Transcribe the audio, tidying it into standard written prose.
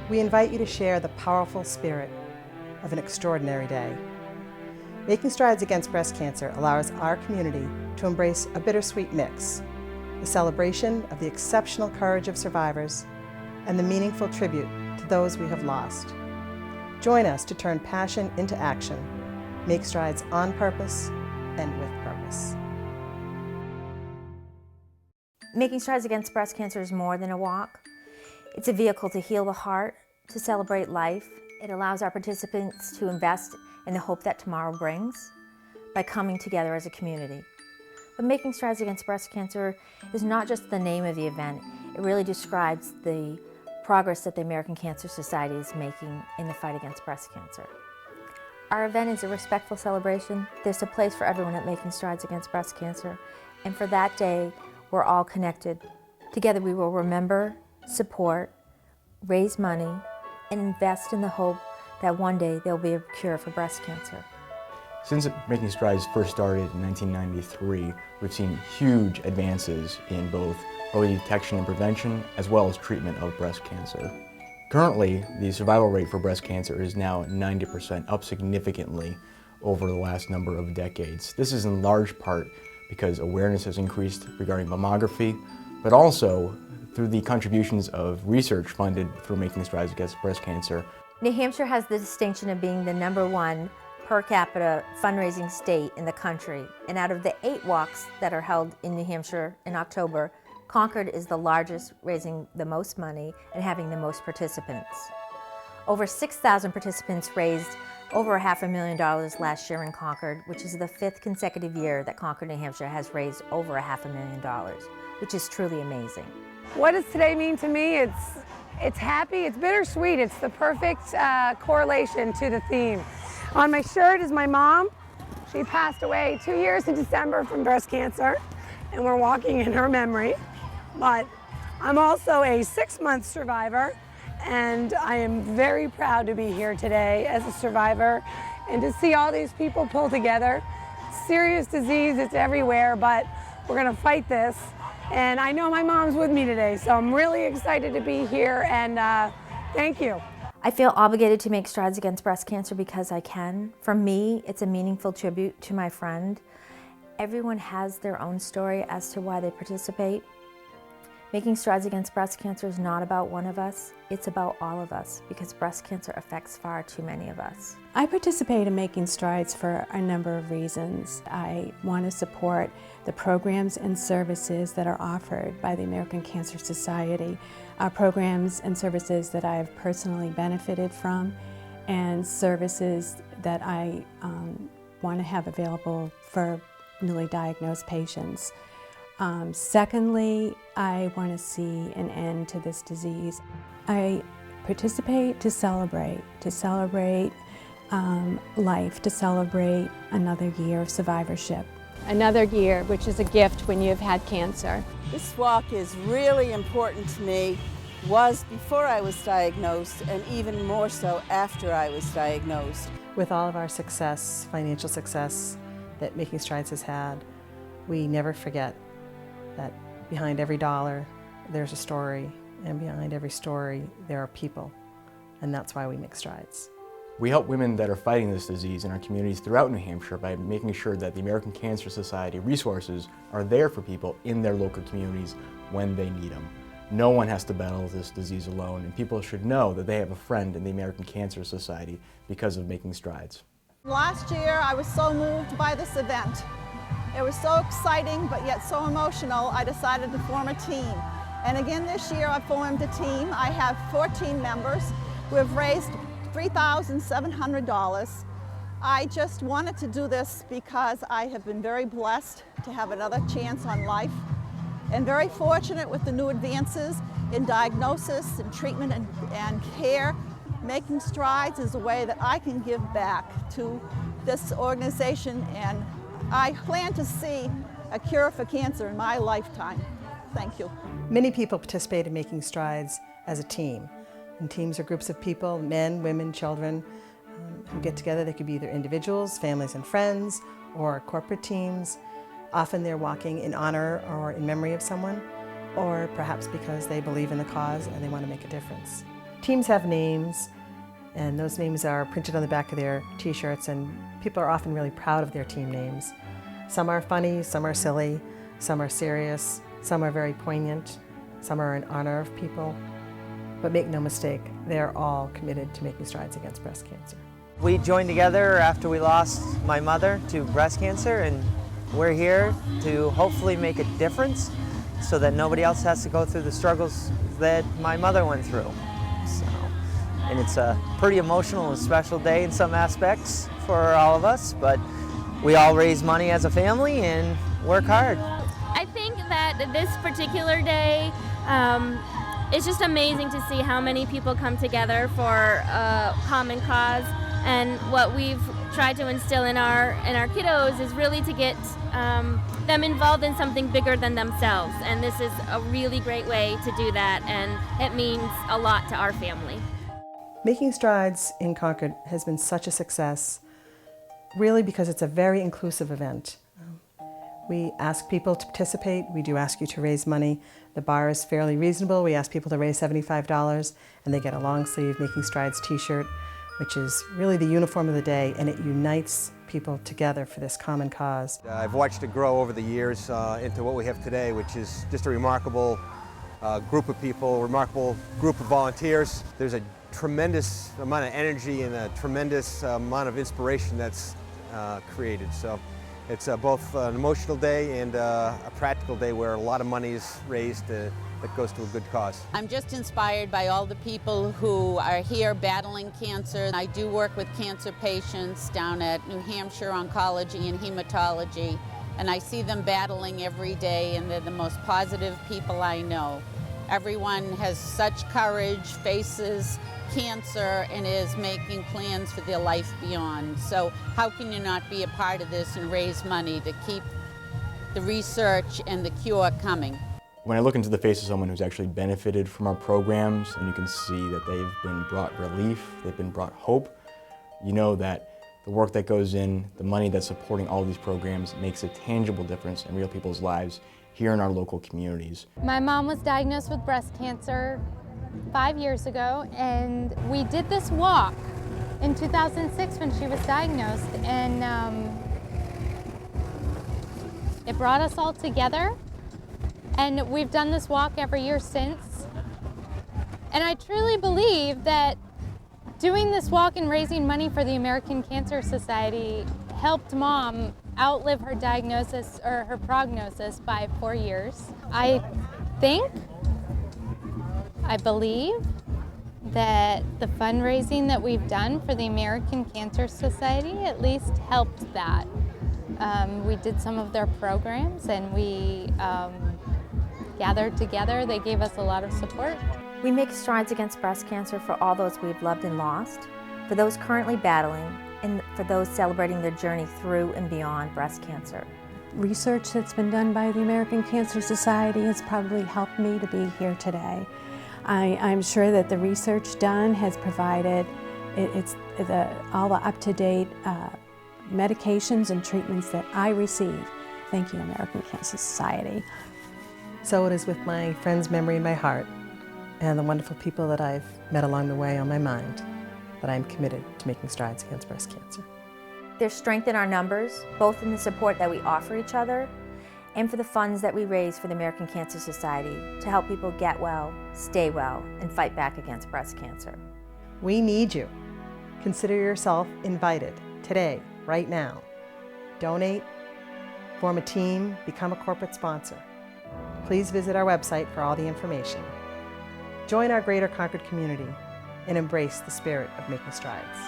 we invite you to share the powerful spirit of an extraordinary day. Making Strides Against Breast Cancer allows our community to embrace a bittersweet mix, a celebration of the exceptional courage of survivors and the meaningful tribute to those we have lost. Join us to turn passion into action, make strides on purpose and with purpose. Making Strides Against Breast Cancer is more than a walk. It's a vehicle to heal the heart, to celebrate life. It allows our participants to invest in the hope that tomorrow brings by coming together as a community. But Making Strides Against Breast Cancer is not just the name of the event. It really describes the progress that the American Cancer Society is making in the fight against breast cancer. Our event is a respectful celebration. There's a place for everyone at Making Strides Against Breast Cancer. And for that day, we're all connected. Together we will remember, support, raise money, and invest in the hope that one day there will be a cure for breast cancer. Since Making Strides first started in 1993, we've seen huge advances in both early detection and prevention, as well as treatment of breast cancer. Currently, the survival rate for breast cancer is now 90%, up significantly over the last number of decades. This is in large part because awareness has increased regarding mammography, but also through the contributions of research funded through Making Strides Against Breast Cancer. New Hampshire has the distinction of being the #1 per capita fundraising state in the country. And out of the 8 walks that are held in New Hampshire in October, Concord is the largest, raising the most money and having the most participants. Over 6,000 participants raised over $500,000 last year in Concord, which is the 5th consecutive year that Concord, New Hampshire has raised over $500,000, which is truly amazing. What does today mean to me? It's happy, it's bittersweet. It's the perfect correlation to the theme. On my shirt is my mom. She passed away 2 years in December from breast cancer, and we're walking in her memory. But I'm also a 6-month survivor, and I am very proud to be here today as a survivor and to see all these people pull together. Serious disease, it's everywhere, but we're gonna fight this. And I know my mom's with me today, so I'm really excited to be here, and thank you. I feel obligated to make strides against breast cancer because I can. For me, it's a meaningful tribute to my friend. Everyone has their own story as to why they participate. Making Strides Against Breast Cancer is not about one of us, it's about all of us, because breast cancer affects far too many of us. I participate in Making Strides for a number of reasons. I want to support the programs and services that are offered by the American Cancer Society, programs and services that I have personally benefited from, and services that I want to have available for newly diagnosed patients. Secondly, I want to see an end to this disease. I participate to celebrate life, to celebrate another year of survivorship. Another year, which is a gift when you have had cancer. This walk is really important to me, was before I was diagnosed, and even more so after I was diagnosed. With all of our success, financial success that Making Strides has had, we never forget that behind every dollar there's a story, and behind every story there are people, and that's why we make strides. We help women that are fighting this disease in our communities throughout New Hampshire by making sure that the American Cancer Society resources are there for people in their local communities when they need them. No one has to battle this disease alone, and people should know that they have a friend in the American Cancer Society because of Making Strides. Last year I was so moved by this event. It was so exciting but yet so emotional, I decided to form a team. And again this year I formed a team. I have 14 members who have raised $3,700. I just wanted to do this because I have been very blessed to have another chance on life, and very fortunate with the new advances in diagnosis and treatment and care. Making Strides is a way that I can give back to this organization, and I plan to see a cure for cancer in my lifetime. Thank you. Many people participate in Making Strides as a team. And teams are groups of people, men, women, children, who get together. They could be either individuals, families and friends, or corporate teams. Often they're walking in honor or in memory of someone, or perhaps because they believe in the cause and they want to make a difference. Teams have names, and those names are printed on the back of their t-shirts, and people are often really proud of their team names. Some are funny, some are silly, some are serious, some are very poignant, some are in honor of people. But make no mistake, they're all committed to making strides against breast cancer. We joined together after we lost my mother to breast cancer, and we're here to hopefully make a difference so that nobody else has to go through the struggles that my mother went through. And it's a pretty emotional and special day in some aspects for all of us, but we all raise money as a family and work hard. I think that this particular day, it's just amazing to see how many people come together for a common cause, and what we've tried to instill in our kiddos is really to get them involved in something bigger than themselves, and this is a really great way to do that, and it means a lot to our family. Making Strides in Concord has been such a success, really because it's a very inclusive event. We ask people to participate. We do ask you to raise money. The bar is fairly reasonable. We ask people to raise $75, and they get a long sleeve Making Strides t-shirt, which is really the uniform of the day, and it unites people together for this common cause. I've watched it grow over the years into what we have today, which is just a remarkable group of people, remarkable group of volunteers. There's a tremendous amount of energy and a tremendous amount of inspiration that's created. So it's both an emotional day and a practical day where a lot of money is raised that goes to a good cause. I'm just inspired by all the people who are here battling cancer. I do work with cancer patients down at New Hampshire Oncology and Hematology, and I see them battling every day, and they're the most positive people I know. Everyone has such courage, faces cancer, and is making plans for their life beyond. So how can you not be a part of this and raise money to keep the research and the cure coming? When I look into the face of someone who's actually benefited from our programs, and you can see that they've been brought relief, they've been brought hope, you know that the work that goes in, the money that's supporting all these programs makes a tangible difference in real people's lives here in our local communities. My mom was diagnosed with breast cancer 5 years ago, and we did this walk in 2006 when she was diagnosed, and it brought us all together, and we've done this walk every year since. And I truly believe that doing this walk and raising money for the American Cancer Society helped Mom outlive her diagnosis, or her prognosis, by 4 years. I believe that the fundraising that we've done for the American Cancer Society at least helped that. We did some of their programs, and we gathered together. They gave us a lot of support. We make strides against breast cancer for all those we've loved and lost, for those currently battling, and for those celebrating their journey through and beyond breast cancer. Research that's been done by the American Cancer Society has probably helped me to be here today. I'm sure that the research done has provided all the up-to-date medications and treatments that I receive. Thank you, American Cancer Society. So it is with my friend's memory in my heart and the wonderful people that I've met along the way on my mind that I'm committed to making strides against breast cancer. There's strength in our numbers, both in the support that we offer each other and for the funds that we raise for the American Cancer Society to help people get well, stay well, and fight back against breast cancer. We need you. Consider yourself invited today, right now. Donate, form a team, become a corporate sponsor. Please visit our website for all the information. Join our greater Concord community and embrace the spirit of making strides.